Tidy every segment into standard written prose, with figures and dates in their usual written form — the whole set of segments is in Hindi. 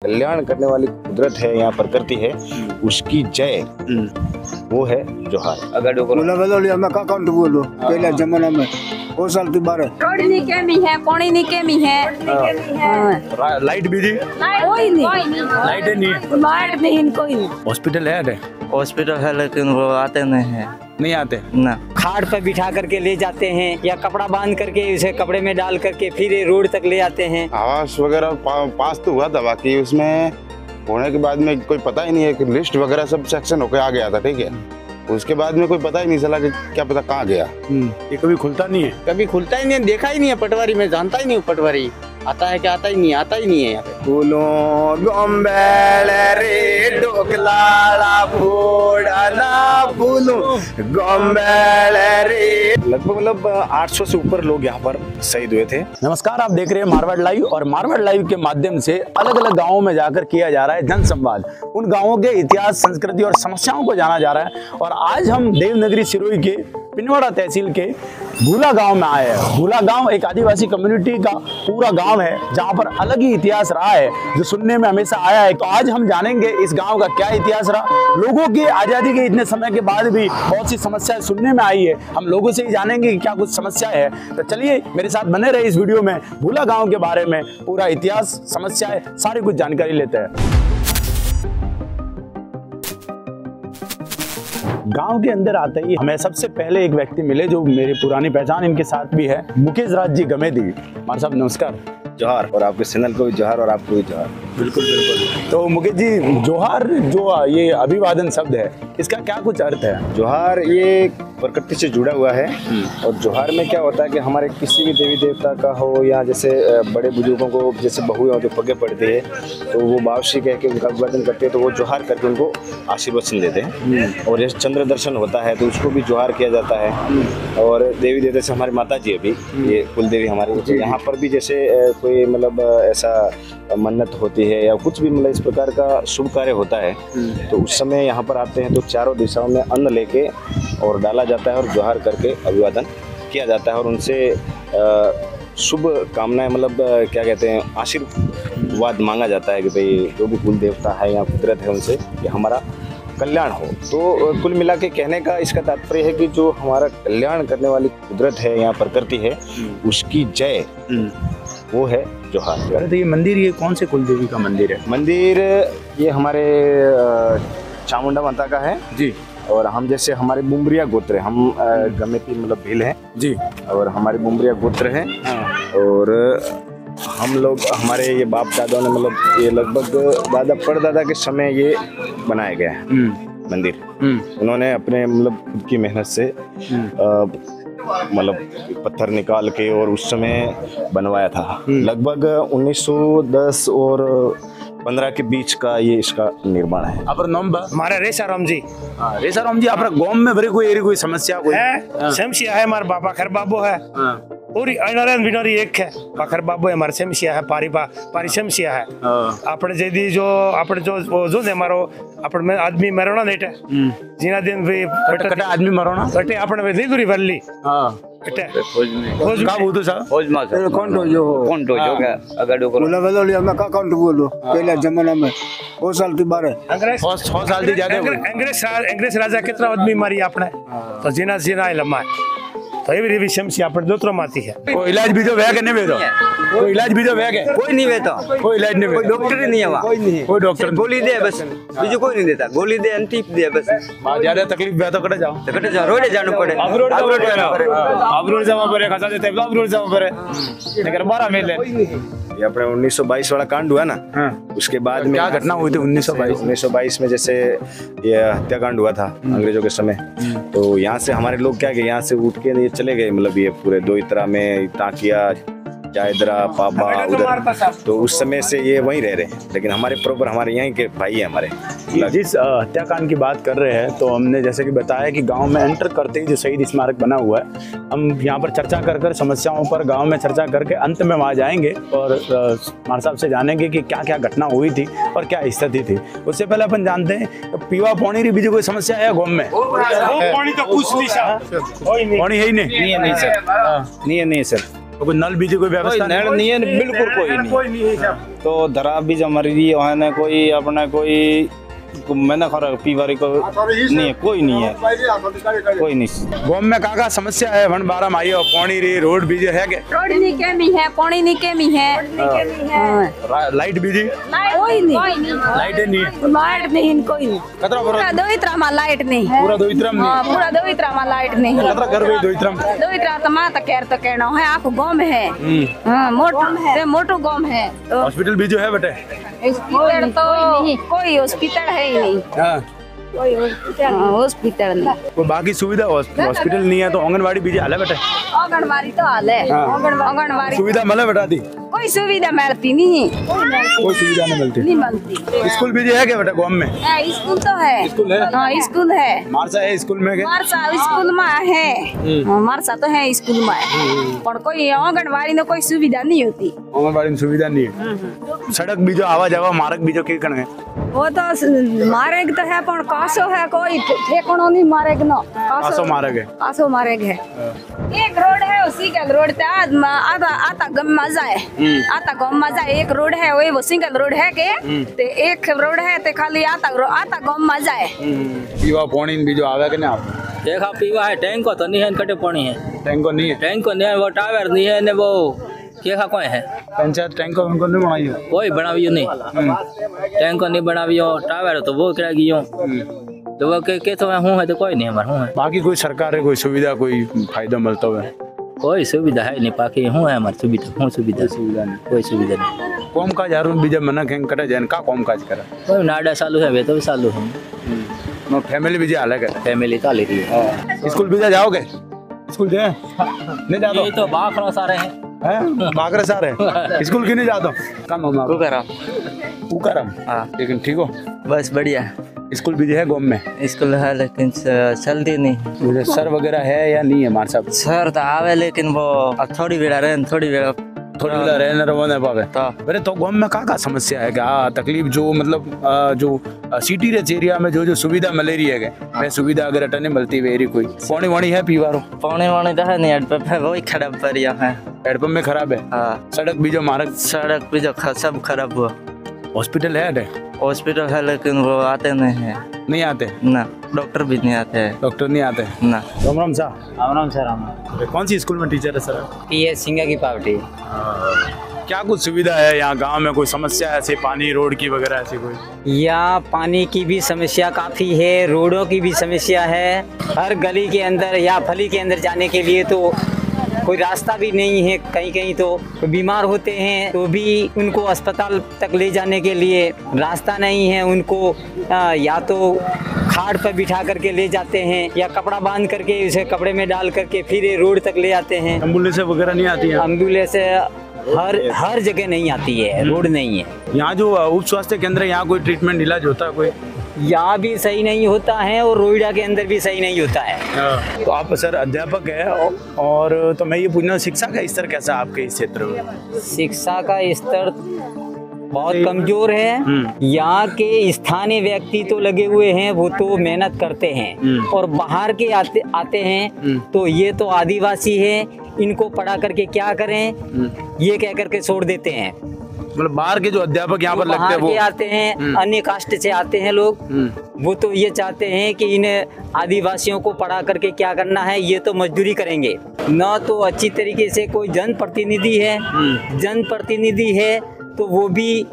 कल्याण करने वाली कुदरत है, यहाँ प्रकृति है, उसकी जय वो है जोहार। अगर मैं का काउंट बोलो पहले जमाना में वो साल की बार रोड नी केमी है, पानी नी केमी है, लाइट भी थी, कोई नहीं, लाइट नहीं कोई नहीं। हॉस्पिटल है, हॉस्पिटल है लेकिन वो आते नहीं आते ना। खाट पर बिठा करके ले जाते हैं या कपड़ा बांध करके उसे कपड़े में डाल करके फिर ये रोड तक ले आते हैं। आवास वगैरह पास तो हुआ था, बाकी उसमें होने के बाद में कोई पता ही नहीं है कि लिस्ट वगैरह सब सेक्शन होकर आ गया था, ठीक है। उसके बाद में कोई पता ही नहीं चला कि क्या पता कहाँ गया। ये कभी खुलता नहीं है, कभी खुलता ही नहीं है, देखा ही नहीं है पटवारी में, जानता ही नहीं हूँ पटवारी आता है कि आता ही नहीं है यहाँ पे। फूलों गोंबेल रे डोकलाड़ा फोड़ना फूलों गोंबेल रे। लगभग मतलब 800 से ऊपर लोग यहाँ पर शहीद हुए थे। नमस्कार, आप देख रहे हैं मारवाड़ लाइव और मारवाड़ लाइव के माध्यम से अलग अलग गांवों में जाकर किया जा रहा है जन संवाद। उन गांवों के इतिहास, संस्कृति और समस्याओं को जाना जा रहा है। और आज हम देवनगरी सिरोही के पिनवाड़ा तहसील के भूला गांव में आए हैं। भूला गांव एक आदिवासी कम्युनिटी का पूरा गांव है जहां पर अलग ही इतिहास रहा है जो सुनने में हमेशा आया है। तो आज हम जानेंगे इस गांव का क्या इतिहास रहा। लोगों की आजादी के इतने समय के बाद भी बहुत सी समस्याएं सुनने में आई है, हम लोगों से ही जानेंगे कि क्या कुछ समस्या है। तो चलिए मेरे साथ बने रहे इस वीडियो में, भूला गाँव के बारे में पूरा इतिहास, समस्याएं, सारी कुछ जानकारी लेते हैं। गांव के अंदर आते ही हमें सबसे पहले एक व्यक्ति मिले जो मेरी पुरानी पहचान इनके साथ भी है, मुकेश राज जी गमेदी। हमारे साहब नमस्कार। जोहार, और आपके चैनल को भी जोहार और आपको भी जोहार। बिल्कुल बिल्कुल। तो मुकेश जी, जोहार जो ये अभिवादन शब्द है, इसका क्या कुछ अर्थ है? जोहार ये प्रकृति से जुड़ा हुआ है। और जोहार में क्या होता है कि हमारे किसी भी देवी देवता का हो या जैसे बड़े बुजुर्गों को जैसे बहुएं होती पगे पड़ती है तो वो बावशी कह के उनका अभिवादन करते हैं, तो वो जोहार करके उनको आशीर्वचन देते हैं। और जैसे चंद्र दर्शन होता है तो उसको भी जोहार किया जाता है। और देवी देवता से हमारी माता जी अभी ये कुल देवी हमारे, तो यहाँ पर भी जैसे कोई मतलब ऐसा मन्नत होती है या कुछ भी मतलब इस प्रकार का शुभ कार्य होता है तो उस समय यहाँ पर आते हैं तो चारों दिशाओं में अन्न लेके और डाला जाता है और जोहार करके अभिवादन किया जाता है। और उनसे शुभ कामनाएं मतलब क्या कहते हैं, आशीर्वाद मांगा जाता है कि भाई जो भी कुल देवता है या कुदरत है उनसे कि हमारा कल्याण हो। तो कुल मिला के कहने का इसका तात्पर्य है कि जो हमारा कल्याण करने वाली कुदरत है, यहाँ प्रकृति है, उसकी जय वो है जोहार। तो ये मंदिर, ये कौन से कुल देवी का मंदिर है? मंदिर ये हमारे चामुंडा माता का है जी। और हम जैसे हमारे बुमरिया गोत्र है, हम गमेती मतलब भील हैं जी, और हमारे बुमरिया गोत्र हैं। और हम लोग हमारे ये बाप दादा ने मतलब ये लगभग दादा परदादा के समय ये बनाया गया है मंदिर। उन्होंने अपने मतलब खुद की मेहनत से मतलब पत्थर निकाल के और उस समय बनवाया था। लगभग 1910 और 15 के बीच का ये इसका निर्माण है। हमारा रेसाराम जी, रेसाराम जी, अपना गांव में भरे कोई समस्या कोई है? समस्या है, हमारा बाबा खर बाबू है पूरी अनारायण बिनारी एक है, पाखर बाबू है हमारे समस्या है, पारी समस्या है। આપણે જેદી जो આપણે जो ने मारो आपण में आदमी मरोना नेटे जीना दिन भी कटे आदमी मरोना कटे आपण में लीगुरी भरली। हां कटे खोज का बोलतो सा खोज मा कौन तो जो क्या अगर डोको मैं का काउंट बोलो पहले जमाना में वो साल की बार अंग्रेज 6 साल थी ज्यादा अंग्रेज राजा कितना आदमी मारी आपने तो जीना लम्मा तो ये भी समस्या अपन दोतरो माती है। कोई इलाज भी तो वे के नहीं वे तो कोई इलाज भी तो वे के कोई नहीं वे तो कोई इलाज नहीं, कोई डॉक्टर ही नहीं है वहाँ, कोई डॉक्टर गोली दे बस, बीजू कोई नहीं देता, गोली दे एंटीप दे बस। ज्यादा तकलीफ वे तो कटे जाओ रोड जाना पड़े, अब रोड जावा पड़े, खसा देते अब रोड जावा पड़े, लेकिन 12 मिले। ये अपने 1922 वाला कांड हुआ ना, उसके बाद में क्या घटना हुई थी 1922 में? जैसे ये हत्याकांड हुआ था अंग्रेजों के समय, तो यहाँ से हमारे लोग क्या कि यहाँ से उठ के ये चले गए, मतलब ये पूरे दो इतरा में ताकिया जायदरा पाबा उधर, तो उस समय से ये वहीं रह रहे हैं। लेकिन हमारे प्रॉपर हमारे यहीं के भाई है हमारे। जिस हत्याकांड की बात कर रहे हैं तो हमने जैसे कि बताया कि गांव में एंटर करते ही जो शहीद स्मारक बना हुआ है, हम यहाँ पर चर्चा कर समस्याओं पर गांव में चर्चा करके अंत में वहाँ जाएंगे और हमारे साहब से जानेंगे कि क्या क्या घटना हुई थी और क्या स्थिति थी। उससे पहले अपन जानते हैं पीवा पानी री भी कोई समस्या है गाँव में? पानी तो कुछ नहीं सर, पानी है ही नहीं नहीं सर, तो कोई नल बीजी कोई व्यवस्था नल नहीं है, बिल्कुल कोई नहीं है। तो धरा भी हमारी भी वहाँ ना कोई अपना कोई मैंने खरा पीवारी को नहीं है, कोई नहीं है, कोई नहीं। गाँव में का समस्या है वन बारह माई और पानी री रोड बीजी है के रोड नहीं केमी है, पानी नहीं केमी है, लाइट बीजी कोई नहीं, लाइट नहीं लाइट नहीं कोई नहीं। कतरा पूरा दो इतरा में लाइट नहीं, पूरा दो इतरम नहीं हाँ पूरा दो इतरा में लाइट नहीं। कतरा घर गई दो इतरम दो इतरा तो माँ तक तो कहना है आप गाँव में है, हाँ मोटो गाँव है। तो हॉस्पिटल बीजो है बेटे हॉस्पिटल तो कोई हॉस्पिटल है ही नहीं, हाँ कोई हॉस्पिटल नहीं। कोई बाकी सुविधा हॉस्पिटल नहीं है तो आंगनवाड़ी बीजे हाल है बेटे आंगनबाड़ी तो हाल है, आंगनबाड़ी सुविधा मिले बेटा दी कोई सुविधा मिलती नहीं, कोई सुविधा नहीं मिलती नहीं मिलती। स्कूल बीजे है क्या बेटा गाँव में स्कूल तो है, स्कूल है हाँ स्कूल है, मारसा है स्कूल में क्या मारसा स्कूल में है, मारसा तो है स्कूल में, पर कोई आंगनबाड़ी में कोई सुविधा नहीं होती। आंगनबाड़ी में सुविधा नहीं है। सड़क बीजो आवा जावा मार्ग बीजो के कण है वो तो मारेग तो है पर कासो है कोई ठेकाना नहीं मारेग ना, कासो मार्ग है कासो मारेग है। एक रोड है उसी का रोड ते आता आता गम मजा है, आता गम मजा है। एक रोड है वही वो सिंगल रोड है के ते एक रोड है ते खाली आता गम मजा है। पीवा पानी बीजो आवे के ना आप देखा पीवा है, टैंक को तो नहीं है, कटे पानी है, टैंक को नहीं है, टैंक को नहीं है, वो टावर नहीं है ने वो क्या कोई है पंचायत टैंक को उनको नहीं बनाई है कोई बनावियो नहीं, टैंक को नहीं बनावियो, टावर तो वो करा गियो तो वो के तो हूं है तो कोई नहीं हमारा हूं है। बाकी कोई सरकार है कोई सुविधा कोई फायदा मिलता है कोई सुविधा है नहीं, बाकी हूं है हमारी सुविधा, हूं सुविधा नहीं कोई सुविधा नहीं। कौम काज यार बीजा मना खेंग करे जन का कौम काज करे कोई नाडा चालू है वे तो भी चालू है, नो फैमिली बीजा अलग है फैमिली तो ले रही है। स्कूल बीजा जाओगे स्कूल जाए नहीं जाते ये तो बाखरा सारे हैं हैं बागरे सारे स्कूल क्यों नहीं जाते कम हम उकरम हाँ लेकिन ठीक हो बस बढ़िया। स्कूल भी है गाँव में स्कूल है लेकिन चलती नहीं, सर वगैरह है या नहीं है हमारे साहब सर तो आवे लेकिन वो थोड़ी बेड़ा रहे थोड़ी बेड़ा थोड़ी रहने रवाने पावे अरे तो गाँव में का समस्या है क्या तकलीफ जो मतलब जो सिटी रेच एरिया में जो सुविधा मिल रही है मैं सुविधा अगर अटन नहीं मिलती वेरी कोई पानी वाणी है पीवारो पानी वाणी तो है नहीं, हेडपंप है वही खराब पर है, हेडपंप में खराब है। हाँ सड़क भी जो मार्ग सड़क भी जो सब खराब हुआ। हॉस्पिटल है हॉस्पिटल है लेकिन वो आते नहीं आते ना, डॉक्टर भी नहीं आते हैं, डॉक्टर नहीं आते ना। राम राम साहब। राम सर राम। कौन सी स्कूल में टीचर है सर? PS सिंगा की पार्टी। क्या कुछ सुविधा है यहाँ गांव में? कोई समस्या ऐसे पानी रोड की वगैरह ऐसी कोई? यहाँ पानी की भी समस्या काफ़ी है, रोडों की भी समस्या है। हर गली के अंदर या फली के अंदर जाने के लिए तो कोई रास्ता भी नहीं है, कहीं कहीं तो बीमार होते हैं तो भी उनको अस्पताल तक ले जाने के लिए रास्ता नहीं है। उनको या तो खाट पर बिठा करके ले जाते हैं या कपड़ा बांध करके उसे कपड़े में डाल करके फिर रोड तक ले आते हैं। एम्बुलेंस वगैरह नहीं आती है? एम्बुलेंस हर जगह नहीं आती है, रोड नहीं है। यहाँ जो उप स्वास्थ्य केंद्र है यहाँ कोई ट्रीटमेंट इलाज होता है कोई? यहाँ भी सही नहीं होता है और रोइडा के अंदर भी सही नहीं होता है। तो आप सर अध्यापक है और तो मैं ये पूछना शिक्षा का स्तर कैसा है आपके इस क्षेत्र में? शिक्षा का स्तर बहुत कमजोर है। यहाँ के स्थानीय व्यक्ति तो लगे हुए हैं, वो तो मेहनत करते हैं और बाहर के आते हैं तो ये तो आदिवासी है, इनको पढ़ा करके क्या करें ये कह करके छोड़ देते हैं। मतलब बाहर के जो अध्यापक यहाँ पर लगते हैं वो आते हैं, अन्य कास्ट से आते हैं लोग, वो तो ये चाहते हैं कि इन आदिवासियों को पढ़ा करके क्या करना है, ये तो मजदूरी करेंगे ना। तो अच्छी तरीके से कोई जनप्रतिनिधि है तो वो भी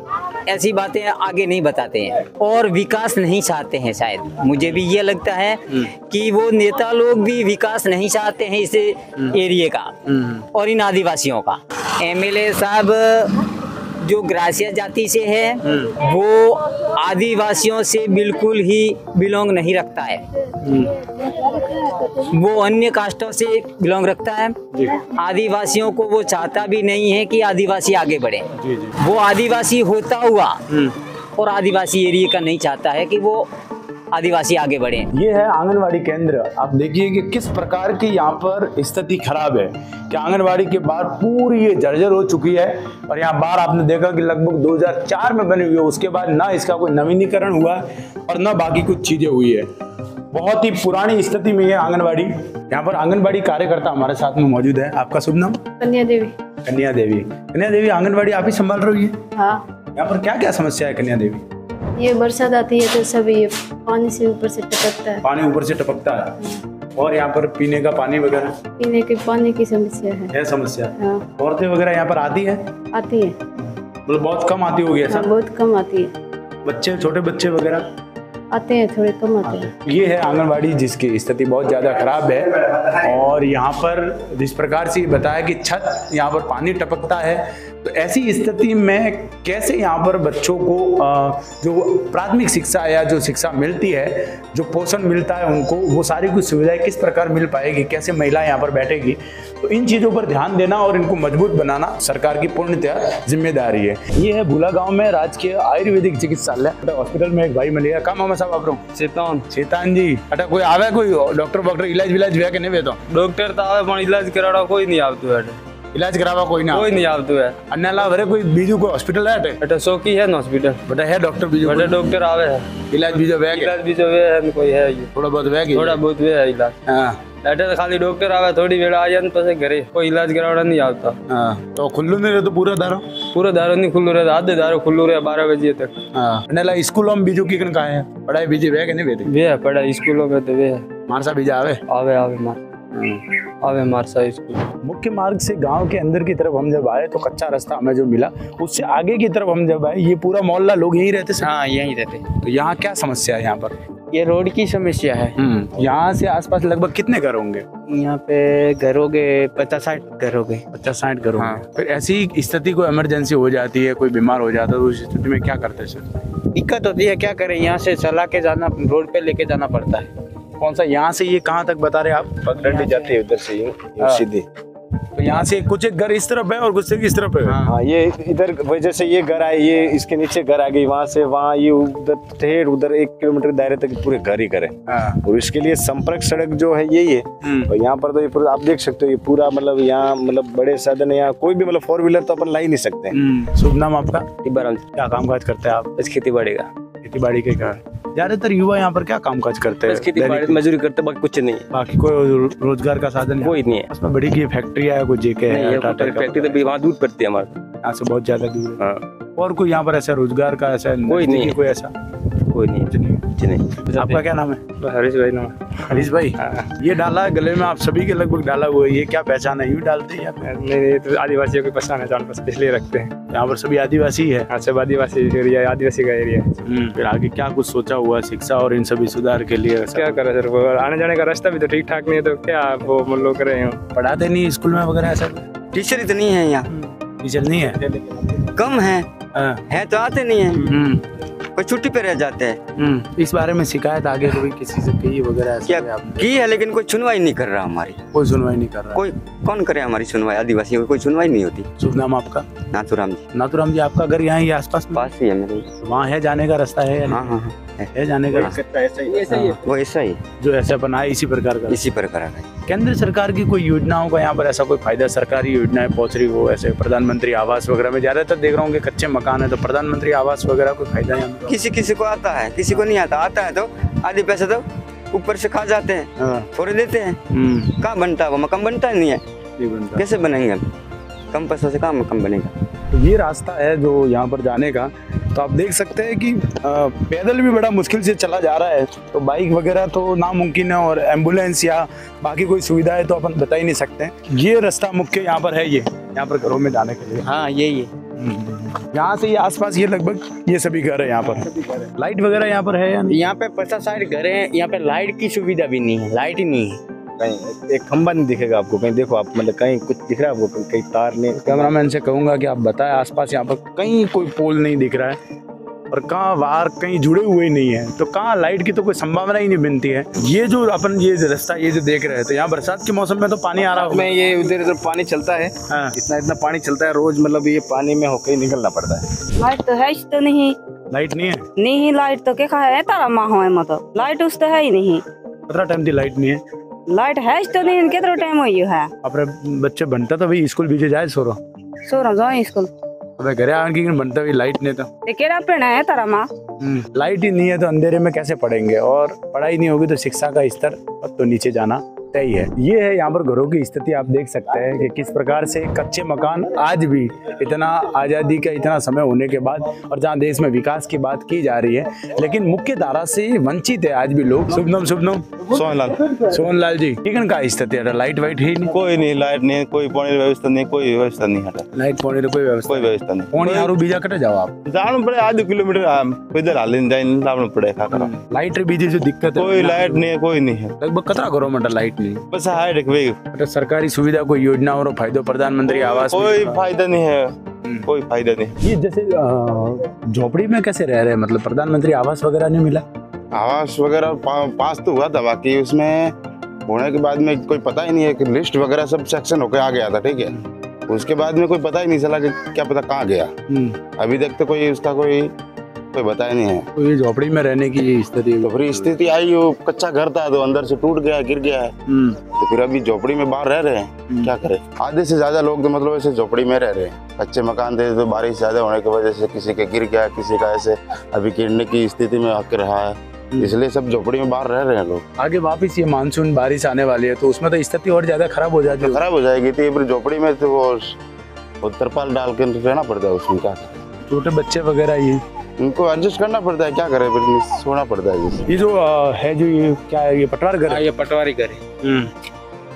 ऐसी बातें आगे नहीं बताते हैं और विकास नहीं चाहते हैं। शायद मुझे भी ये लगता है कि वो नेता लोग भी विकास नहीं चाहते हैं इस एरिया का और इन आदिवासियों का। MLA साहब जो ग्रासिया जाति से है वो आदिवासियों से बिल्कुल ही बिलोंग नहीं रखता है, वो अन्य कास्टों से बिलोंग रखता है। आदिवासियों को वो चाहता भी नहीं है कि आदिवासी आगे बढ़े। वो आदिवासी होता हुआ और आदिवासी एरिया का नहीं चाहता है कि वो आदिवासी आगे बढ़े। ये है आंगनवाड़ी केंद्र। आप देखिए कि किस प्रकार की यहाँ पर स्थिति खराब है कि आंगनवाड़ी के बाहर पूरी ये जर्जर हो चुकी है और यहाँ बाहर आपने देखा कि लगभग 2004 में बनी हुई है, उसके बाद ना इसका कोई नवीनीकरण हुआ और ना बाकी कुछ चीजें हुई है। बहुत ही पुरानी स्थिति में है आंगनबाड़ी। यहाँ पर आंगनबाड़ी कार्यकर्ता हमारे साथ में मौजूद है। आपका शुभ नाम? कन्या देवी। कन्या देवी। कन्या देवी, आंगनबाड़ी आप ही संभाल रही है? हाँ। यहाँ पर क्या क्या समस्या है कन्या देवी? ये बरसात आती है तो सब ये पानी से ऊपर से टपकता है। पानी ऊपर से टपकता है। और यहाँ पर पीने का पानी वगैरह? पीने के पानी की समस्या है समस्या। हाँ। औरतें वगैरह यहाँ पर आती है? आती है, मतलब बहुत कम आती होगी ऐसा? हाँ, बहुत कम आती है। बच्चे, छोटे बच्चे वगैरह आते हैं, थोड़े कम आते हैं। ये है आंगनबाड़ी जिसकी स्थिति बहुत ज़्यादा खराब है। और यहाँ पर जिस प्रकार से बताया कि छत यहाँ पर पानी टपकता है, तो ऐसी स्थिति में कैसे यहाँ पर बच्चों को जो प्राथमिक शिक्षा या जो शिक्षा मिलती है, जो पोषण मिलता है उनको, वो सारी कुछ सुविधाएं किस प्रकार मिल पाएगी, कैसे महिलाएं यहाँ पर बैठेगी, तो इन चीज़ों पर ध्यान देना और इनको मजबूत बनाना सरकार की पूर्णतया जिम्मेदारी है। ये है भूला गाँव में राजकीय आयुर्वेदिक चिकित्सालय हॉस्पिटल में एक भाई मिलेगा। काम मामा साहब आप चेतन जी, अटा कोई आवे कोई डॉक्टर इलाज विलाज वे के नहीं वेतो? डॉक्टर तो आवे पण इलाज कराड़ा कोई नहीं आवतो है। इलाज करावा कोई नहीं आवतो है। अन्य अलावा कोई बीजू कोई हॉस्पिटल है? अटे सोकी है ना हॉस्पिटल, बड़ा है डॉक्टर बीजू, बड़ा डॉक्टर आवे है। इलाज बीजो वे है कोई है, ये थोड़ा बहुत वे है इलाज। हाँ। अटे तो खाली डॉक्टर आवे, थोड़ी वेला आ जाए तो घरे, कोई इलाज कराड़ा नहीं आवता। हाँ। तो खुल्लू नहीं रहता पूरा दारो नहीं खुल्लू रहता, आधे दारो खुल्लू रहे 12 बजे तक। हाँ। स्कूलों में बीजू की कहाँ है पढ़ाई बीजे वे के नहीं वेते? वे है पढ़ाई स्कूलों में, तो वे है मारसा बीजा आवे मारसा स्कूल। मुख्य मार्ग से गांव के अंदर की तरफ हम जब आए तो कच्चा रास्ता हमें जो मिला, उससे आगे की तरफ हम जब आए, ये पूरा मोहल्ला लोग यहीं रहते? हाँ, यहीं रहते। तो यहाँ क्या समस्या है? यहाँ पर ये रोड की समस्या है। यहाँ से आसपास लगभग कितने घर होंगे? यहाँ पे घर हो गए 50-60 घर हो गए। 50-60 घर होंगे। हाँ। फिर ऐसी स्थिति को इमरजेंसी हो जाती है, कोई बीमार हो जाता है, तो उस स्थिति में क्या करते हैं सर? दिक्कत होती है, क्या करें, यहाँ से चला के जाना, रोड पे लेके जाना पड़ता है। कौन सा यहाँ से ये कहाँ तक बता रहे आप? पगडंडी जाती है उधर से सीधे। तो यहाँ से कुछ एक घर इस तरफ है और कुछ एक इस तरफ है। हाँ, ये इधर वजह से ये घर आए, ये इसके नीचे घर आ गई, वहाँ से वहाँ, ये उधर ठेठ उधर 1 किलोमीटर दायरे तक पूरे घर ही घर है। और इसके लिए संपर्क सड़क जो है यही है। और यहाँ पर तो ये पूरा आप देख सकते हो, ये पूरा मतलब यहाँ मतलब बड़े साधन है, यहाँ कोई भी मतलब 4 व्हीलर तो अपन ला ही नहीं सकते। शुभ नाम आपका? इब्राहिम। क्या काम काज करते हैं आप? खेती बाड़ी का। खेती बाड़ी के कारण ज्यादातर युवा यहाँ पर क्या काम काज करते हैं? खेती बाड़ी मजदूरी करते, बाकी कुछ नहीं है। बाकी कोई रोजगार का साधन कोई नहीं है। उसमें बड़ी की फैक्ट्री है, कोई जेके है, टाटा फैक्ट्री तो वहाँ दूर पड़ती है हमारे यहाँ से बहुत ज्यादा दूर है। हाँ। और कोई यहाँ पर ऐसा रोजगार का ऐसा कोई नहीं है। कोई ऐसा कोई नहीं। आपका क्या नाम है? हरीश भाई नाम। हरीश भाई, ये डाला है गले में आप सभी के लगभग डाला हुआ है, ये क्या पहचान है? यूँ डालते हैं या नहीं, तो आदिवासियों की पहचान है, जान पहचान इसलिए रखते हैं। यहाँ पर सभी आदिवासी है? हाँ, सब आदिवासी एरिया, आदिवासी का एरिया है। फिर आगे क्या कुछ सोचा हुआ शिक्षा और इन सभी सुधार के लिए? क्या करे सर, वो आने जाने का रास्ता भी तो ठीक ठाक नहीं है, तो क्या वो लोग कर रहे हैं? पढ़ाते नहीं स्कूल में वगैरह ऐसा? टीचर इतनी है यहाँ, टीचर नहीं है, कम है तो आते नहीं है, कोई छुट्टी पे रह जाते हैं। इस बारे में शिकायत आगे कभी किसी से की वगैरह? क्या की है, लेकिन कोई सुनवाई नहीं कर रहा हमारी। कोई सुनवाई नहीं कर रहा? कोई कौन करे हमारी सुनवाई? आदिवासियों की कोई सुनवाई नहीं होती। शुभ नाम आपका? नाथुराम जी। नाथुराम जी, आपका घर यहाँ ही आसपास में? पास ही है मेरे। वहाँ है जाने का रास्ता है? हाँ, है जाने का रास्ता? वो ऐसा ही जो ऐसा बनाए इसी प्रकार का? इसी प्रकार का। केंद्र सरकार की कोई योजनाओं का यहाँ पर ऐसा कोई फायदा, सरकारी योजनाएं पहुँच रही हो? ऐसे प्रधानमंत्री आवास वगैरह में ज्यादातर देख रहा हूँ कि कच्चे मकान है, तो प्रधानमंत्री आवास वगैरह कोई फायदा यहाँ? किसी को आता है, किसी को नहीं आता। आता है तो आधे पैसे तो ऊपर से खा जाते हैं, थोड़े देते हैं। कहाँ बनता है वो मकान? बनता नहीं है, कैसे बनेंगे हम? कम पैसों से कहाँ मकान बनेगा? तो ये रास्ता है जो यहाँ पर जाने का, तो आप देख सकते हैं कि पैदल भी बड़ा मुश्किल से चला जा रहा है, तो बाइक वगैरह तो नामुमकिन है, और एम्बुलेंस या बाकी कोई सुविधा है तो अपन बता ही नहीं सकते। ये रास्ता मुख्य यहाँ पर है, ये यहाँ पर घरों में जाने के लिए। हाँ, यही है। यहाँ से ये आसपास ये लगभग ये सभी घर है। यहाँ पर लाइट वगैरह यहाँ पर है या नहीं? यहाँ पे 50-60 घर हैं, यहाँ पे लाइट की सुविधा भी नहीं है, लाइट ही नहीं है। कहीं एक खंबा नहीं दिखेगा आपको, कहीं देखो आप, मतलब कहीं कुछ दिख रहा है आपको? कहीं तार नहीं। कैमरामैन से कहूंगा कि आप बताएं आसपास यहाँ पर कहीं कोई पोल नहीं दिख रहा है, और कहाँ वार कहीं जुड़े हुए नहीं है, तो कहाँ लाइट की तो कोई संभावना ही नहीं बनती है। ये जो अपन ये रास्ता ये जो देख रहे हैं, तो यहाँ बरसात के मौसम में तो पानी आ रहा है, ये उधर पानी चलता है। हाँ। इतना पानी चलता है रोज, मतलब ये पानी में होकर निकलना पड़ता है। लाइट तो है तो नहीं, लाइट नहीं है? नहीं लाइट तो क्या है, तारा माह है, मतलब लाइट उस तो है ही नहीं। कितना टाइम थी लाइट नहीं है? लाइट है तो नहीं, कितना टाइम हुई है? अपने बच्चे बनता तो भाई स्कूल बीजे जाए, सो रहा जाए स्कूल अबे घरे आने की बनता हुई लाइट नहीं तो केड़ा पेना है तारा माँ लाइट ही नहीं है तो अंधेरे में कैसे पढ़ेंगे, और पढ़ाई नहीं होगी तो शिक्षा का स्तर तो नीचे जाना तय है। ये है यहाँ पर घरों की स्थिति। आप देख सकते हैं कि किस प्रकार से कच्चे मकान आज भी इतना आज़ादी का इतना समय होने के बाद, और जहाँ देश में विकास की बात की जा रही है, लेकिन मुख्य धारा से वंचित है आज भी लोग। शुभनम सोहनलाल जी किन का स्थिति है? लाइट वाइट ही नहीं, कोई नहीं, लाइट नहीं, कोई पानी व्यवस्था नहीं, कोई व्यवस्था नहीं है। लाइट पानी कोई व्यवस्था नहीं। पानी आरू बीजा कटे जाओ आप जाना पड़े आधे किलोमीटर पैदल हाल जाना पड़े। लाइट बीजे जो दिक्कत है, कोई लाइट नहीं है, कोई नहीं है। लगभग कतरा करो मतलब लाइट नहीं, बस है सरकारी सुविधा कोई योजना और फायदो प्रधानमंत्री आवास कोई फायदा नहीं है, कोई फायदा नहीं। ये जैसे झोपड़ी में कैसे रह रहे हैं, मतलब प्रधानमंत्री आवास वगैरह नहीं मिला? आवास वगैरह पास तो हुआ था, बाकी उसमें होने के बाद में कोई पता ही नहीं है कि लिस्ट वगैरह सब सेक्शन होकर आ गया था, ठीक है। उसके बाद में कोई पता ही नहीं चला कि क्या पता कहाँ गया। अभी तक तो कोई उसका कोई बताया नहीं है। तो ये झोपड़ी में रहने की स्थिति आई, वो कच्चा घर था तो अंदर से टूट गया, गिर गया है, तो फिर अभी झोपड़ी में बाहर रह रहे हैं। क्या करें, आधे से ज्यादा लोग तो मतलब ऐसे झोपड़ी में रह रहे हैं। कच्चे मकान थे तो बारिश ज्यादा होने की वजह से किसी के गिर गया, किसी का ऐसे अभी गिरने की स्थिति में आकर रहा है, इसलिए सब झोपड़ी में बाहर रह रहे हैं लोग। आगे वापिस ये मानसून बारिश आने वाली है तो उसमें तो स्थिति और ज्यादा खराब हो जाती है। खराब हो जाएगी, तो फिर झोपड़ी में तो वो तरपाल डाल के रहना पड़ता है उसमें। क्या करें, छोटे बच्चे वगैरह ये उनको एडजस्ट करना पड़ता है, क्या करें, फिर सोना पड़ता है। ये जो है जो ये क्या है, ये पटवार घर है? ये पटवारी घर है।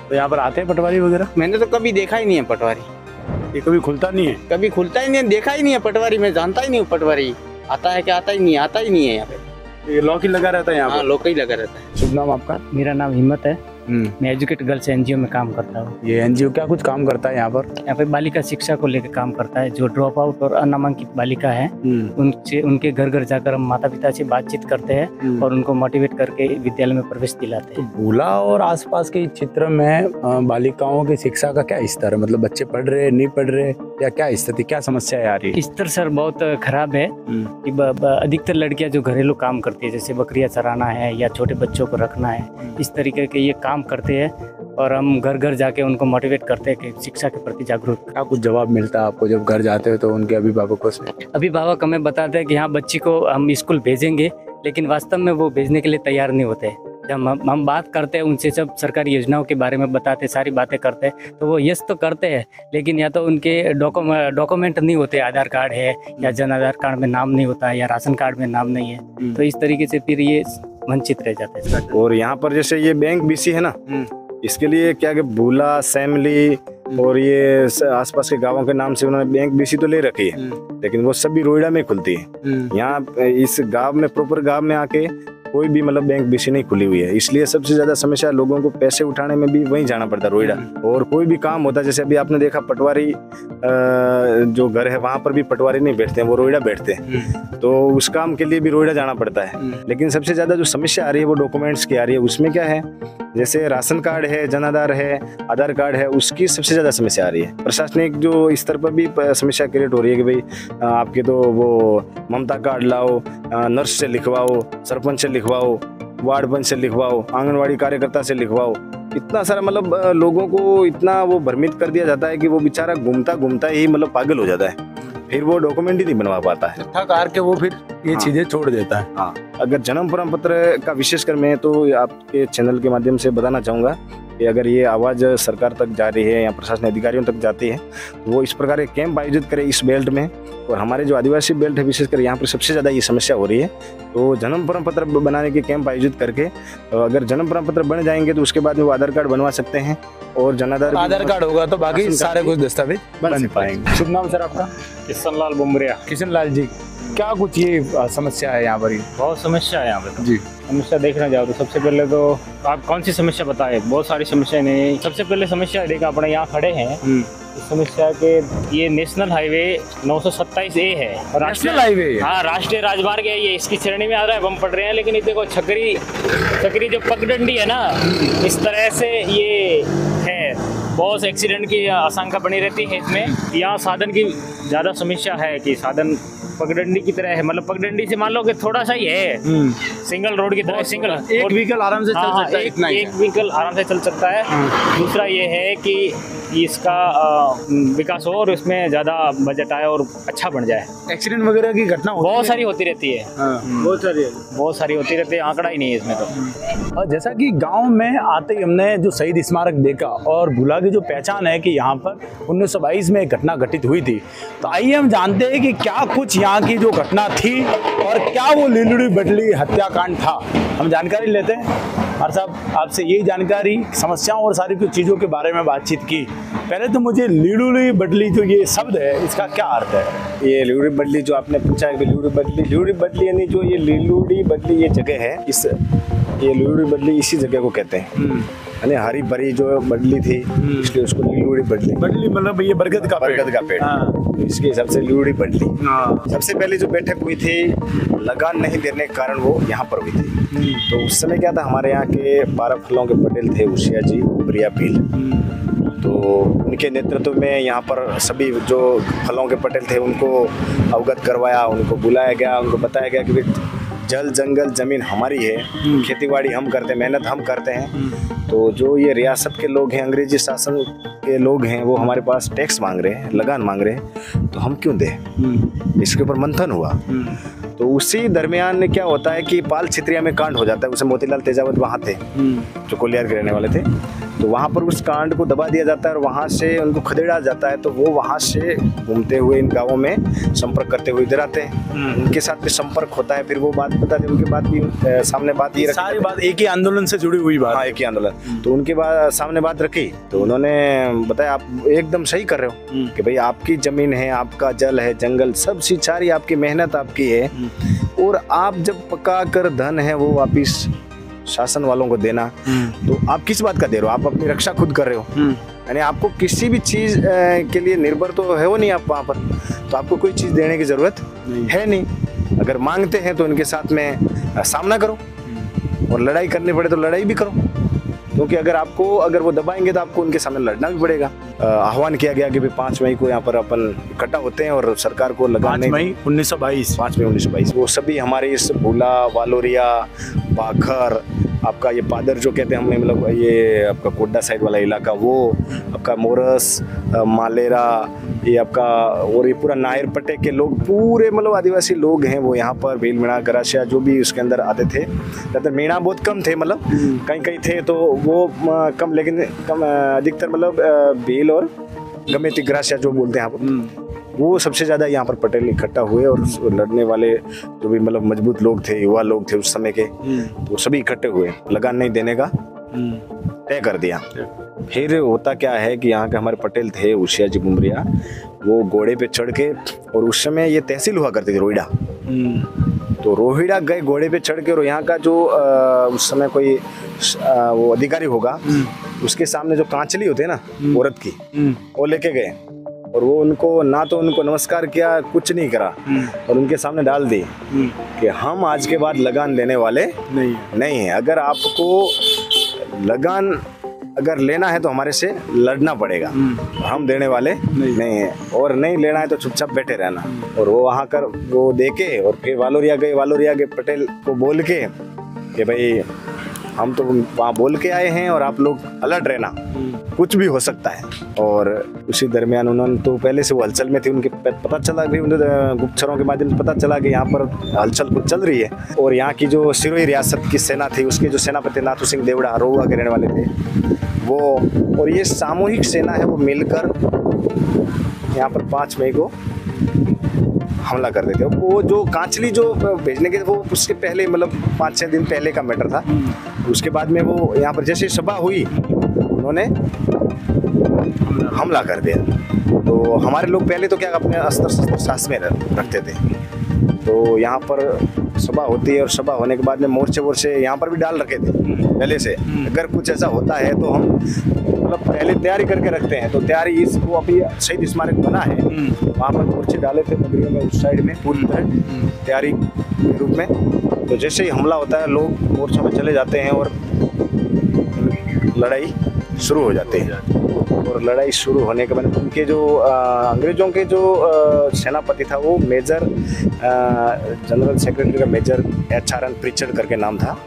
तो यहाँ पर आते हैं पटवारी वगैरह? मैंने तो कभी देखा ही नहीं है पटवारी। ये कभी खुलता नहीं है? कभी खुलता ही नहीं है, देखा ही नहीं है पटवारी। मैं जानता ही नहीं हूँ पटवारी आता है क्या, आता ही नहीं है यहाँ पे। ये लॉक ही लगा रहता है यहाँ? हाँ, लॉक ही लगा रहता है। शुभ नाम आपका? मेरा नाम हिम्मत है। मैं एजुकेट गर्ल्स एनजीओ में काम करता हूँ। ये एनजीओ क्या कुछ काम करता है यहाँ पर? यहाँ पे बालिका शिक्षा को लेकर काम करता है। जो ड्रॉप आउट और अनामांकित बालिका है उनके घर घर जाकर हम माता पिता से बातचीत करते हैं और उनको मोटिवेट करके विद्यालय में प्रवेश दिलाते हैं। तो भूला और आसपास के क्षेत्र में बालिकाओं की शिक्षा का क्या स्तर है, मतलब बच्चे पढ़ रहे नहीं पढ़ रहे, या क्या स्थिति, क्या समस्या आ रही है? स्तर सर बहुत खराब है कि अधिकतर लड़कियां जो घरेलू काम करती है, जैसे बकरियां चराना है या छोटे बच्चों को रखना है, इस तरीके के ये काम करते हैं और हम घर घर जाके उनको मोटिवेट करते हैं कि शिक्षा के प्रति जागरूक। क्या कुछ जवाब मिलता है आपको जब घर जाते हो तो उनके अभिभावकों से? अभिभावक हमें बताते हैं कि हाँ बच्ची को हम स्कूल भेजेंगे, लेकिन वास्तव में वो भेजने के लिए तैयार नहीं होते। जब हम बात करते हैं उनसे, जब सरकारी योजनाओं के बारे में बताते, सारी बातें करते हैं, तो वो यस तो करते हैं, लेकिन या तो उनके डॉक्यूमेंट नहीं होते, आधार कार्ड है या जन आधार कार्ड में नाम नहीं होता है या राशन कार्ड में नाम नहीं है, तो इस तरीके से फिर ये वंचित रह जाते हैं। और यहाँ पर जैसे ये बैंक बीसी है ना, इसके लिए क्या कि भूला, सैमली और ये आसपास के गांवों के नाम से उन्होंने बैंक बीसी तो ले रखी है, लेकिन वो सभी रोइडा में खुलती है। यहाँ इस गांव में, प्रॉपर गांव में आके कोई भी मतलब बैंक बीसी नहीं खुली हुई है, इसलिए सबसे ज्यादा समस्या लोगों को पैसे उठाने में भी वहीं जाना पड़ता है, रोइडा। और कोई भी काम होता है, जैसे अभी आपने देखा पटवारी जो घर है वहां पर भी पटवारी नहीं बैठते हैं, वो रोइडा बैठते हैं, तो उस काम के लिए भी रोइडा जाना पड़ता है। लेकिन सबसे ज्यादा जो समस्या आ रही है वो डॉक्यूमेंट्स की आ रही है। उसमें क्या है, जैसे राशन कार्ड है, जन आधार है, आधार कार्ड है, उसकी सबसे ज्यादा समस्या आ रही है। प्रशासनिक जो स्तर पर भी समस्या क्रिएट हो रही है कि भाई आपके तो वो ममता कार्ड लाओ, नर्स से लिखवाओ, सरपंच से लिखवाओ, वार्ड पंच से लिखवाओ, आंगनवाड़ी कार्यकर्ता से लिखवाओ। इतना सारा मतलब लोगों को इतना वो भ्रमित कर दिया जाता है कि वो बेचारा घूमता घूमता ही मतलब पागल हो जाता है, फिर वो डॉक्यूमेंट ही नहीं बनवा पाता है, थक हार के वो फिर ये चीजें छोड़ देता है। हाँ, अगर जन्म प्रमाण पत्र का विशेषकर मैं तो आपके चैनल के माध्यम से बताना चाहूँगा कि अगर ये आवाज़ सरकार तक जा रही है या प्रशासन अधिकारियों तक जाती है तो वो इस प्रकार के कैंप आयोजित करें इस बेल्ट में। और हमारे जो आदिवासी बेल्ट है विशेषकर यहाँ पर सबसे ज़्यादा ये समस्या हो रही है, तो जन्म प्रमाण पत्र बनाने के कैंप आयोजित करके अगर जन्म प्रमाण पत्र बन जाएंगे तो उसके बाद में वो आधार कार्ड बनवा सकते हैं, और जन आधार कार्ड होगा तो बाकी सारे कुछ दस्तावेज बन पाएंगे। शुभ नाम सर आपका? किशन लाल बुमरिया। किशन लाल जी, क्या कुछ ये समस्या है यहाँ पर? बहुत समस्या है यहाँ पे जी। समस्या देखने जाओ तो सबसे पहले तो आप कौन सी समस्या बताए, बहुत सारी समस्या नहीं। सबसे पहले समस्या देखा अपने यहाँ खड़े हैं, इस समस्या के ये नेशनल हाईवे 927A है, नेशनल हाईवे, हाँ राष्ट्रीय राजमार्ग है, ये इसकी श्रेणी में आ रहा है, बम पड़ रहे हैं। लेकिन ये देखो छकरी जो पगडंडी है ना, इस तरह से ये है, बहुत एक्सीडेंट की आशंका बनी रहती है इसमें। यहाँ साधन की ज़्यादा समस्या है कि साधन पगडंडी की तरह है, मतलब पगडंडी से मान लो कि थोड़ा सा ही है, सिंगल रोड की तरह, सिंगल एक व्हीकल आराम से चल सकता है, एक व्हीकल आराम से चल सकता है। दूसरा ये है कि इसका विकास हो और इसमें ज़्यादा बजट आए और अच्छा बन जाए। एक्सीडेंट वगैरह की घटना बहुत सारी होती रहती है, बहुत सारी होती रहती है, आंकड़ा ही नहीं है इसमें तो। और जैसा कि गांव में आते ही हमने जो शहीद स्मारक देखा और भूला की जो पहचान है कि यहाँ पर 1922 में एक घटना घटित हुई थी, तो आइए हम जानते हैं कि क्या कुछ यहाँ की जो घटना थी और क्या वो लीलुड़ी बटली हत्याकांड था। हम जानकारी लेते हैं। और साहब, आपसे यही जानकारी, समस्याओं और सारी कुछ चीज़ों के बारे में बातचीत की। पहले तो मुझे लीलुड़ी बटली जो ये शब्द है, इसका क्या अर्थ है? ये लीलुड़ी बदली जो आपने पूछा है, लीलुड़ी बदली यानी जो ये लीलुड़ी बदली ये जगह है, ये लीलुड़ी बदली इसी जगह को कहते हैं। यानी हरी भरी जो बदली थी, इसलिए उसको लीलुड़ी बदली। बदली मतलब ये बरगद का पेड़। तो इसके हिसाब से लीलुड़ी बदली। सबसे पहले जो बैठक हुई थी, लगान नहीं देने के कारण वो यहाँ पर हुई थी। तो उस समय क्या था, हमारे यहाँ के 12 फलों के पटेल थे, उशिया जी, बुमरिया भील। तो उनके नेतृत्व में यहाँ पर सभी जो फलों के पटेल थे उनको अवगत करवाया, उनको बुलाया गया, उनको बताया गया कि जल जंगल जमीन हमारी है, खेतीबाड़ी हम करते हैं, मेहनत हम करते हैं। तो जो ये रियासत के लोग हैं, अंग्रेजी शासन के लोग हैं, वो हमारे पास टैक्स मांग रहे हैं, लगान मांग रहे हैं, तो हम क्यों दें? इसके ऊपर मंथन हुआ। तो उसी दरमियान क्या होता है कि पाल छित्रिया में कांड हो जाता है। उसे मोतीलाल तेजावत वहाँ थे, जो कोलियार के रहने वाले थे। तो वहाँ पर उस कांड को दबा दिया जाता है और वहाँ से उनको खदेड़ा जाता है। तो वो वहाँ से घूमते हुए इन गाँवों में संपर्क करते हुए इधर आते हैं, उनके साथ भी संपर्क होता है। फिर वो बात बताते हैं, उनके बाद भी सामने बात ये सारी बात एक ही आंदोलन से जुड़ी हुई बात। हाँ, एक ही आंदोलन। तो उनके बाद सामने बात रखी, तो उन्होंने बताया आप एकदम सही कर रहे हो कि भाई आपकी जमीन है, आपका जल है, जंगल सब सिंचाई आपकी, मेहनत आपकी है, और आप जब पका कर धन है वो वापिस शासन वालों को देना, तो आप किस बात का दे रहे हो? आप अपनी रक्षा खुद कर रहे हो। यानी आपको किसी भी चीज के लिए निर्भर तो है वो नहीं आप वहाँ पर, तो आपको कोई चीज देने की जरूरत है नहीं। अगर मांगते हैं तो उनके साथ में सामना करो, और लड़ाई करनी पड़े तो लड़ाई भी करो, क्योंकि अगर वो दबाएंगे तो आपको उनके सामने लड़ना भी पड़ेगा। आह्वान किया गया कि 5 मई को यहाँ पर अपन इकट्ठा होते हैं और सरकार को लगाने। 5 मई 1922 वो सभी हमारे इस भूला, वालोरिया, बाखर, आपका ये पादर जो कहते हैं, हमने मतलब ये आपका कोड्डा साइड वाला इलाका, वो आपका मोरस, मालेरा, ये आपका, और ये पूरा नायर पट्टे के लोग, पूरे मतलब आदिवासी लोग हैं वो यहाँ पर, भील, मीणा, गरासिया जो भी उसके अंदर आते थे। ज़्यादातर मीणा बहुत कम थे, मतलब कहीं कहीं थे तो वो कम, लेकिन कम अधिकतर मतलब भील और गमेती, गरासिया जो बोलते हैं आप, वो सबसे ज़्यादा यहाँ पर पटेल इकट्ठा हुए। और लड़ने वाले जो भी मतलब मजबूत लोग थे, युवा लोग थे उस समय के, तो सभी इकट्ठे हुए, लगान नहीं देने का तय कर दिया। फिर होता क्या है कि यहाँ के हमारे पटेल थे, उशिया जी, बुमरिया, वो घोड़े पे चढ़ के, और उस समय ये तहसील हुआ करती थी रोहिड़ा, तो रोहिड़ा गए घोड़े पे चढ़ के, और यहाँ का जो उस समय कोई वो अधिकारी होगा, उसके सामने जो कांचली होते हैं ना औरत की, वो लेके गए, और वो उनको ना तो उनको नमस्कार किया, कुछ नहीं करा, और उनके सामने डाल दी कि हम आज के बाद लगान देने वाले नहीं है। अगर आपको लगान अगर लेना है तो हमारे से लड़ना पड़ेगा, हम देने वाले नहीं है, और नहीं लेना है तो चुपचाप बैठे रहना। और वो वहाँ कर वो देके, और फिर वालोरिया के पटेल को बोल के कि भाई हम तो वहाँ बोल के आए हैं और आप लोग अलर्ट रहना, कुछ भी हो सकता है। और उसी दरमियान उन्होंने तो पहले से वो हलचल में थी, उनके पता चला भी, गुप्तचरों के माध्यम से पता चला कि यहाँ पर हलचल कुछ चल रही है। और यहाँ की जो सिरोही रियासत की सेना थी, उसके जो सेनापति नाथू सिंह देवड़ा, रोहुआ के रहने वाले थे वो, और ये सामूहिक सेना है, वो मिलकर यहाँ पर 5 मई को हमला कर देते। वो जो कांचली जो भेजने के, वो उसके पहले मतलब 5-6 दिन पहले का मैटर था। उसके बाद में वो यहाँ पर जैसे सभा हुई, उन्होंने हमला कर दिया। तो हमारे लोग पहले तो क्या अपने अस्त्र शस्त्र साथ में रखते थे, तो यहाँ पर सभा होती है, और सभा होने के बाद में मोर्चे यहाँ पर भी डाल रखे थे पहले से। अगर कुछ ऐसा होता है तो हम मतलब पहले तैयारी करके रखते हैं। तो तैयारी इसको अभी शहीद स्मारक बना है, वहाँ पर मोर्चे डाले थे नगरियों में, उस साइड में पूरी तरह तैयारी के रूप में। तो जैसे ही हमला होता है, लोग मोर्चों में चले जाते हैं और लड़ाई शुरू हो जाती है। और लड़ाई शुरू होने के बाद उनके जो अंग्रेजों के जो सेनापति था, वो मेजर जनरल सेक्रेटरी का मेजर HRN प्रिचर्ड करके नाम था,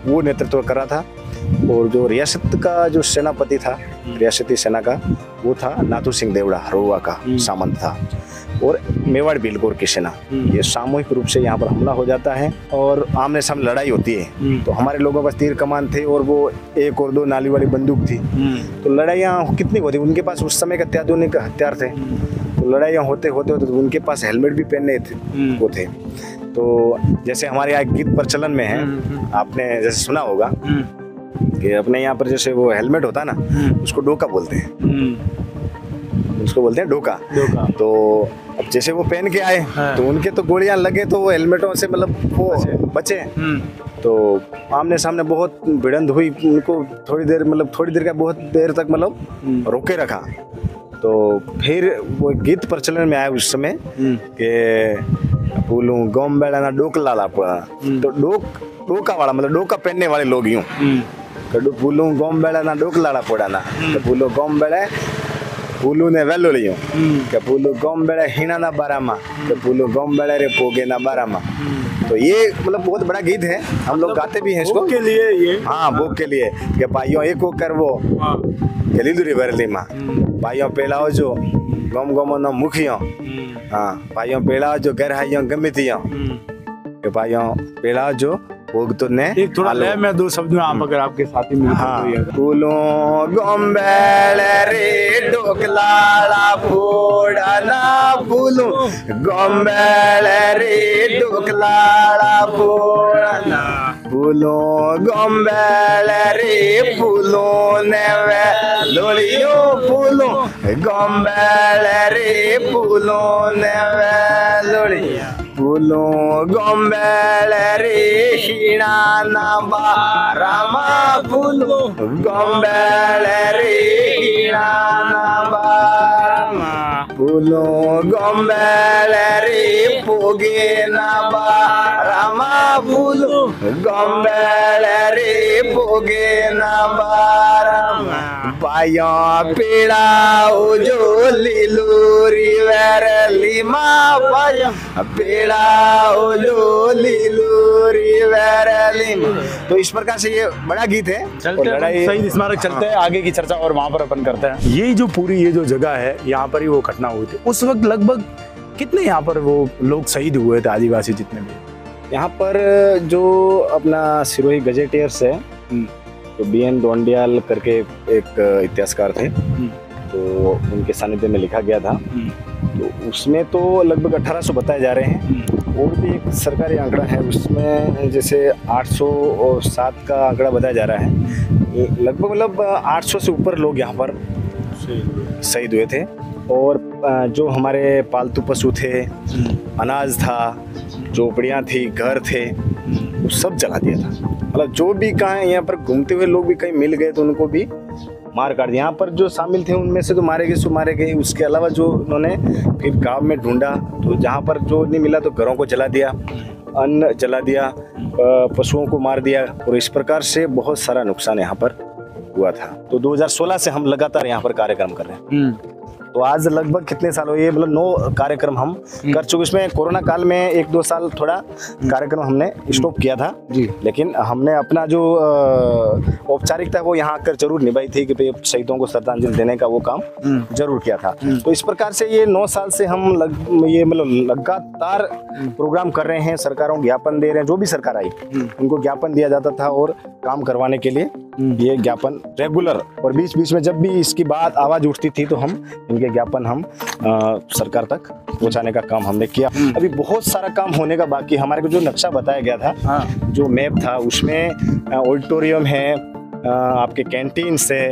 वो नेतृत्व कर रहा था। और जो रियासत का जो सेनापति था, रियासती सेना का, वो था नाथू सिंह देवड़ा, हरोवा का सामंत था, और मेवाड़ बिलगोर की सेना। ये सामूहिक रूप से यहाँ पर हमला हो जाता है और आमने सामने लड़ाई होती है। तो हमारे लोगों के पास तीर कमान थे और वो 1 और 2 नाली वाली बंदूक थी। तो लड़ाइयाँ कितनी होती, उनके पास उस समय के अत्याधुनिक हथियार थे। तो लड़ाइयाँ होते होते तो उनके पास हेलमेट भी पहनने वो थे। तो जैसे हमारे यहाँ गीत प्रचलन में है, आपने जैसे सुना होगा कि अपने यहाँ पर जैसे वो हेलमेट होता है ना, उसको डोका बोलते हैं, उसको बोलते हैं डोका। तो अब जैसे वो पहन के आए तो उनके तो गोलियां लगे तो वो हेलमेटों से मतलब वो बचे। तो आमने सामने बहुत भिड़ंत हुई, उनको थोड़ी देर का बहुत देर तक मतलब रोके रखा। तो फिर वो गीत प्रचलन में आया उस समय कि बोलूं गम बेड़ा ना डोक लाला पड़ा। तो डोका वाला मतलब डोका पहनने वाले लोग यूं बोलूं गम बेड़ा ना डोक लाला पड़ा ना, तो बोलो गम बेड़ा पुलू ने वेलो लियो के पुलू गम बेड़ा हिना ना बारामा, के पुलू गम बेड़ा रे पोगे ना बारामा। तो ये मतलब बहुत बड़ा गीत है, हम लोग गाते भी हैं इसको के लिए। ये हाँ, भोग के लिए के पाइयों एक हो कर वो के दूरी बरली माँ पाइयों पेलाओ जो गम गम न मुखियों। हाँ, पाइयों पेलाओ जो घर हाइयों गमितियों के पाइयों पेलाओ जो भोग तो ने एक थोड़ा लय में 2 शब्द में आप अगर आपके साथी मिल। हाँ, फूलों गम्बेले रे डोकलाला फोड़ा ना, फूलों गम्बेले रे डोकलाला फोड़ा ना, फूलों गम्बेले रे फूलों ने वे लोलियों, फूलों गम्बेले रे फूलों ने वे लोलियों, फूलों गम्बेले रे हिना ना बारामा, फूलों गम्बेले रे हिना ना बारामा, फूलों गम्बेले रे पोगे ना बारामा, फूलों गम्बेले रे पोगे ना बारामा, पायों पेड़ाओ जो लीलूरी वेरली माँ, पायों पेड़ाओ जो लीलूरी वेरली माँ। तो इस प्रकार से ये बड़ा गीत है। चलते हैं, शहीद स्मारक चलते हैं, आगे की चर्चा और वहाँ पर अपन करते हैं। ये जो पूरी ये जो जगह है, यहाँ पर ही वो घटना हुई थी। उस वक्त लगभग कितने यहाँ पर वो लोग शहीद हुए थे, आदिवासी जितने भी? यहाँ पर जो अपना सिरोही गजेटियर्स है, तो BN डोंडियाल करके एक इतिहासकार थे, तो उनके सानिध्य में लिखा गया था। तो उसमें तो लगभग 1800 बताए जा रहे हैं। और भी एक सरकारी आंकड़ा है उसमें जैसे 807 का आंकड़ा बताया जा रहा है। लगभग मतलब 800 से ऊपर लोग यहाँ पर शहीद हुए थे। और जो हमारे पालतू पशु थे, अनाज था, झोपड़ियाँ थी, घर थे, वो सब जला दिया था। मतलब जो भी कहाँ यहाँ पर घूमते हुए लोग भी कहीं मिल गए तो उनको भी मार काट दिया। यहाँ पर जो शामिल थे उनमें से तो मारे गए। उसके अलावा जो उन्होंने फिर गांव में ढूंढा, तो जहाँ पर जो नहीं मिला तो घरों को जला दिया, अन्न जला दिया, पशुओं को मार दिया। और इस प्रकार से बहुत सारा नुकसान यहाँ पर हुआ था। तो 2016 से हम लगातार यहाँ पर कार्यक्रम कर रहे हैं। तो आज लगभग कितने साल हुए, मतलब 9 कार्यक्रम हम कर चुके। इसमें कोरोना काल में 1-2 साल थोड़ा कार्यक्रम हमने स्टॉप किया था जी, लेकिन हमने अपना जो औपचारिकता वो यहाँ आकर जरूर निभाई थी कि शहीदों को श्रद्धांजलि देने का वो काम जरूर किया था। तो इस प्रकार से ये 9 साल से हम लगातार प्रोग्राम कर रहे हैं, सरकारों को ज्ञापन दे रहे हैं। जो भी सरकार आई उनको ज्ञापन दिया जाता था और काम करवाने के लिए ये ज्ञापन रेगुलर। और बीच बीच में जब भी इसकी बात आवाज उठती थी तो हम इनके ज्ञापन हम सरकार तक पहुंचाने का काम हमने किया। अभी बहुत सारा काम होने का बाकी। हमारे को जो नक्शा बताया गया था, जो मैप था, उसमें ऑडिटोरियम है, आपके कैंटीन है,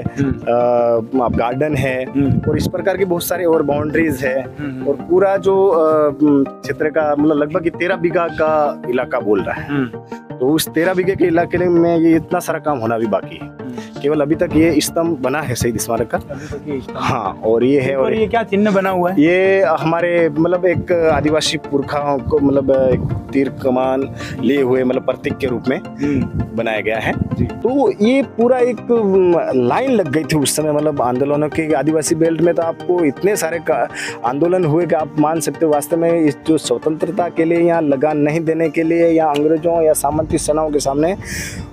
आप गार्डन है, और इस प्रकार की बहुत सारी और बाउंड्रीज है। और पूरा जो क्षेत्र का मतलब लगभग 13 बीघा का इलाका बोल रहा है। तो उस 13 बीघे के इलाके में ये इतना सारा काम होना भी बाकी है। केवल अभी तक ये स्तंभ बना है शहीद स्मारक का। हाँ, और ये है। और ये क्या चिन्ह बना हुआ है? ये हमारे मतलब एक आदिवासी पुरखाओं को मतलब एक तीर कमान लिए हुए मतलब प्रतीक के रूप में बनाया गया है। तो ये पूरा एक लाइन लग गई थी उस समय, मतलब आंदोलनों के। आदिवासी बेल्ट में तो आपको इतने सारे आंदोलन हुए कि आप मान सकते हो वास्तव में इस जो स्वतंत्रता के लिए, यहाँ लगान नहीं देने के लिए, या अंग्रेजों या सामंती सेनाओं के सामने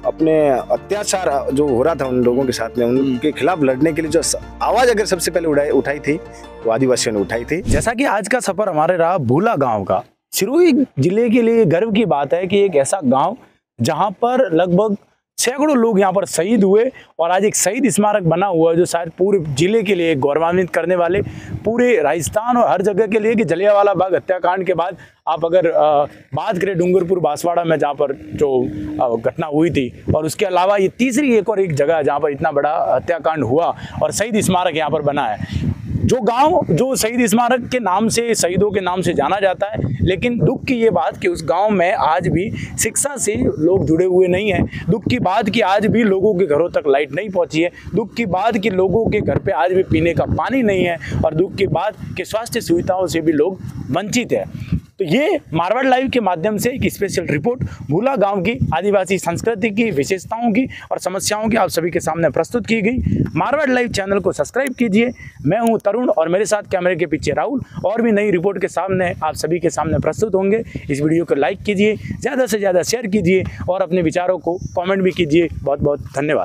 अपने अत्याचार जो हो रहा था उन लोगों के साथ में, उनके खिलाफ लड़ने के लिए जो आवाज़ अगर सबसे पहले उठाई थी तो आदिवासियों ने उठाई थी। जैसा कि आज का सफर हमारे रहा भूला गांव का। सिरोही जिले के लिए गर्व की बात है कि एक ऐसा गांव जहां पर लगभग सैकड़ों लोग यहां पर शहीद हुए और आज एक शहीद स्मारक बना हुआ है जो शायद पूरे जिले के लिए गौरवान्वित करने वाले, पूरे राजस्थान और हर जगह के लिए कि जलियांवाला बाग हत्याकांड के बाद आप अगर बात करें डूंगरपुर बांसवाड़ा में जहाँ पर जो घटना हुई थी, और उसके अलावा ये तीसरी एक जगह जहाँ पर इतना बड़ा हत्याकांड हुआ और शहीद स्मारक यहाँ पर बना है। जो गांव जो शहीद स्मारक के नाम से, शहीदों के नाम से जाना जाता है, लेकिन दुख की ये बात कि उस गांव में आज भी शिक्षा से लोग जुड़े हुए नहीं हैं। दुख की बात कि आज भी लोगों के घरों तक लाइट नहीं पहुंची है। दुख की बात कि लोगों के घर पे आज भी पीने का पानी नहीं है, और दुख की बात कि स्वास्थ्य सुविधाओं से भी लोग वंचित है। तो ये मारवाड़ लाइव के माध्यम से एक स्पेशल रिपोर्ट भूला गांव की आदिवासी संस्कृति की विशेषताओं की और समस्याओं की आप सभी के सामने प्रस्तुत की गई। मारवाड़ लाइव चैनल को सब्सक्राइब कीजिए। मैं हूं तरुण और मेरे साथ कैमरे के पीछे राहुल। और भी नई रिपोर्ट के सामने आप सभी के सामने प्रस्तुत होंगे। इस वीडियो को लाइक कीजिए, ज़्यादा से ज़्यादा शेयर कीजिए और अपने विचारों को कॉमेंट भी कीजिए। बहुत बहुत धन्यवाद।